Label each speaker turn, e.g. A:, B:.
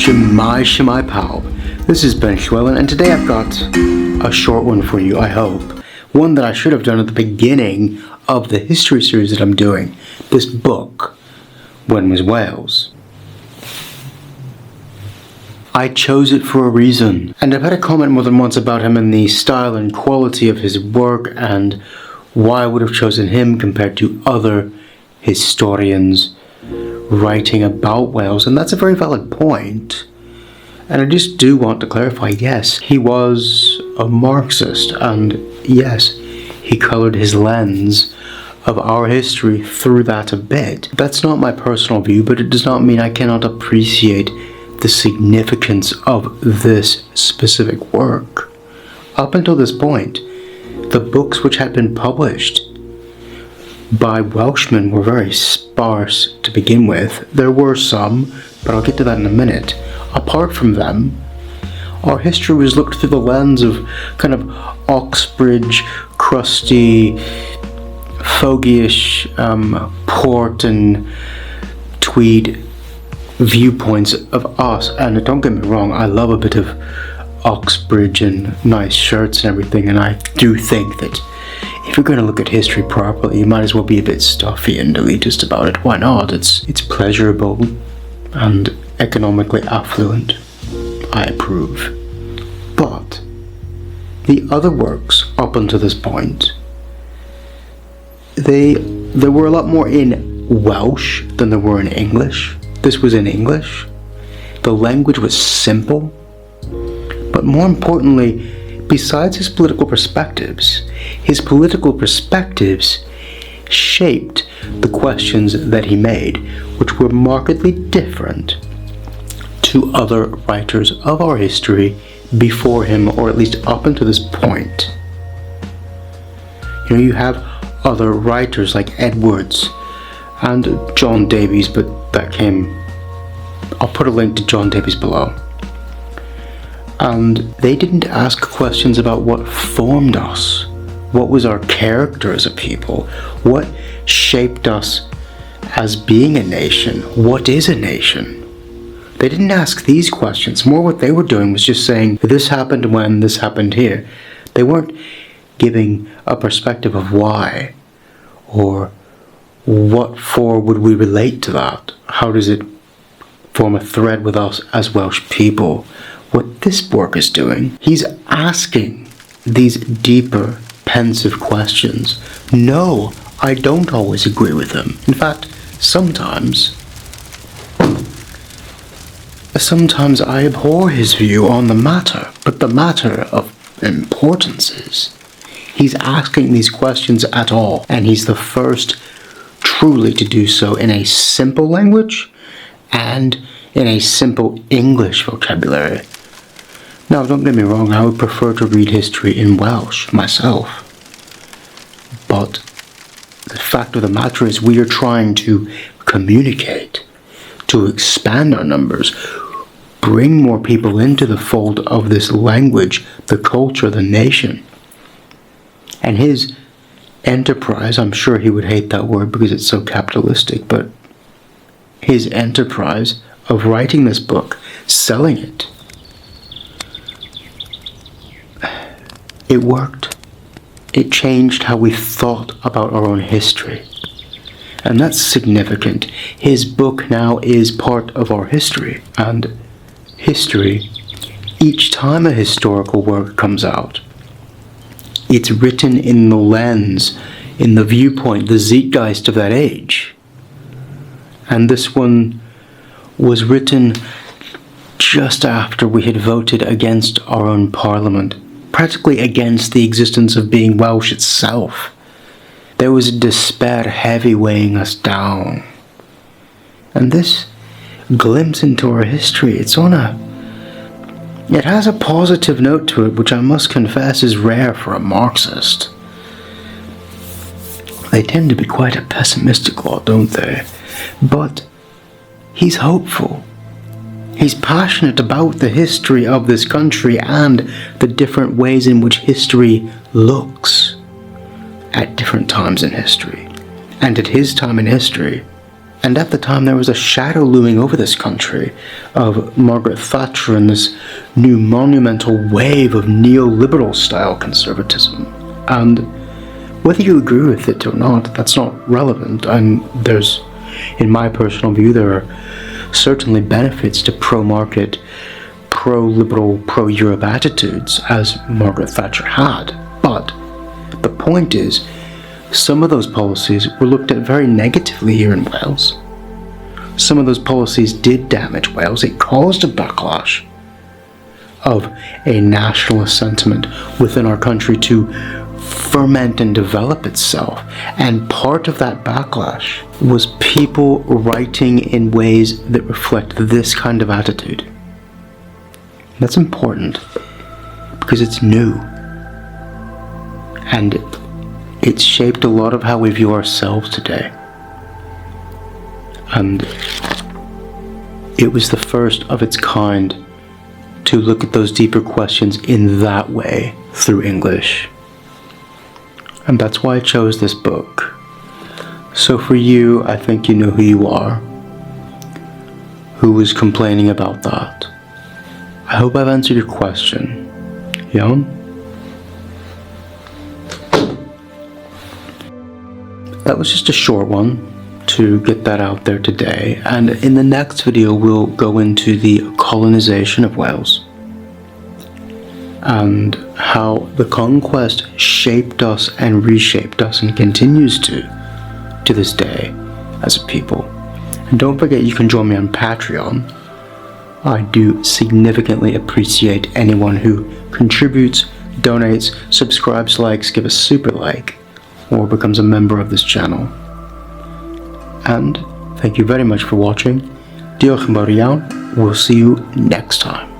A: Shemai pal. This is ben.llywelyn, and today I've got a short one for you, I hope. One that I should have done at the beginning of the history series that I'm doing. This book, When Was Wales? I chose it for a reason, and I've had a comment more than once about him and the style and quality of his work and why I would have chosen him compared to other historians writing about Wales, and that's a very valid point. And I just do want to clarify, yes, he was a Marxist, and yes, he coloured his lens of our history through that a bit. That's not my personal view, but it does not mean I cannot appreciate the significance of this specific work. Up until this point, the books which had been published by Welshmen were very sparse to begin with. There were some, but I'll get to that in a minute. Apart from them, our history was looked through the lens of kind of Oxbridge, crusty, fogyish, port and tweed viewpoints of us. And don't get me wrong, I love a bit of Oxbridge and nice shirts and everything, and I do think that if you're going to look at history properly, you might as well be a bit stuffy and elitist about it. Why not? It's pleasurable and economically affluent. I approve. But the other works up until this point, there were a lot more in Welsh than there were in English. This was in English. The language was simple. But more importantly, besides his political perspectives shaped the questions that he made, which were markedly different to other writers of our history before him, or at least up until this point. You have other writers like Edwards and John Davies, but I'll put a link to John Davies below. And they didn't ask questions about what formed us, what was our character as a people, what shaped us as being a nation, what is a nation. They didn't ask these questions. More what they were doing was just saying, this happened when, this happened here. They weren't giving a perspective of why, or what for would we relate to that? How does it form a thread with us as Welsh people? What this work is doing, he's asking these deeper, pensive questions. No, I don't always agree with him. In fact, sometimes I abhor his view on the matter, but the matter of importance is he's asking these questions at all, and he's the first truly to do so in a simple language and in a simple English vocabulary. Now, don't get me wrong, I would prefer to read history in Welsh myself, but the fact of the matter is we are trying to communicate, to expand our numbers, bring more people into the fold of this language, the culture, the nation. And his enterprise, I'm sure he would hate that word because it's so capitalistic, but his enterprise of writing this book, selling it, it worked. It changed how we thought about our own history. And that's significant. His book now is part of our history. And history, each time a historical work comes out, it's written in the lens, in the viewpoint, the zeitgeist of that age. And this one was written just after we had voted against our own parliament, practically against the existence of being Welsh itself. There was a despair heavy weighing us down. And this glimpse into our history, it has a positive note to it, which I must confess is rare for a Marxist. They tend to be quite a pessimistic lot, don't they? But he's hopeful. He's passionate about the history of this country and the different ways in which history looks at different times in history. And at his time in history, And at the time there was a shadow looming over this country of Margaret Thatcher and this new monumental wave of neoliberal style conservatism. And whether you agree with it or not, that's not relevant. And there's, in my personal view, there are certainly benefits to pro-market, pro-liberal, pro-Europe attitudes, as Margaret Thatcher had. But the point is, some of those policies were looked at very negatively here in Wales. Some of those policies did damage Wales. It caused a backlash of a nationalist sentiment within our country to ferment and develop itself. And part of that backlash was people writing in ways that reflect this kind of attitude. That's important because it's new. And it's shaped a lot of how we view ourselves today. And it was the first of its kind to look at those deeper questions in that way through English. And that's why I chose this book. So for you, I think you know who you are, who was complaining about that. I hope I've answered your question. Yeah? That was just a short one to get that out there today, and in the next video we'll go into the colonization of Wales and how the conquest shaped us and reshaped us and continues to this day as a people. And don't forget, you can join me on Patreon. I do significantly appreciate anyone who contributes, donates, subscribes, likes, give a super like, or becomes a member of this channel. And thank you very much for watching. Diolch yn fawr iawn. We'll see you next time.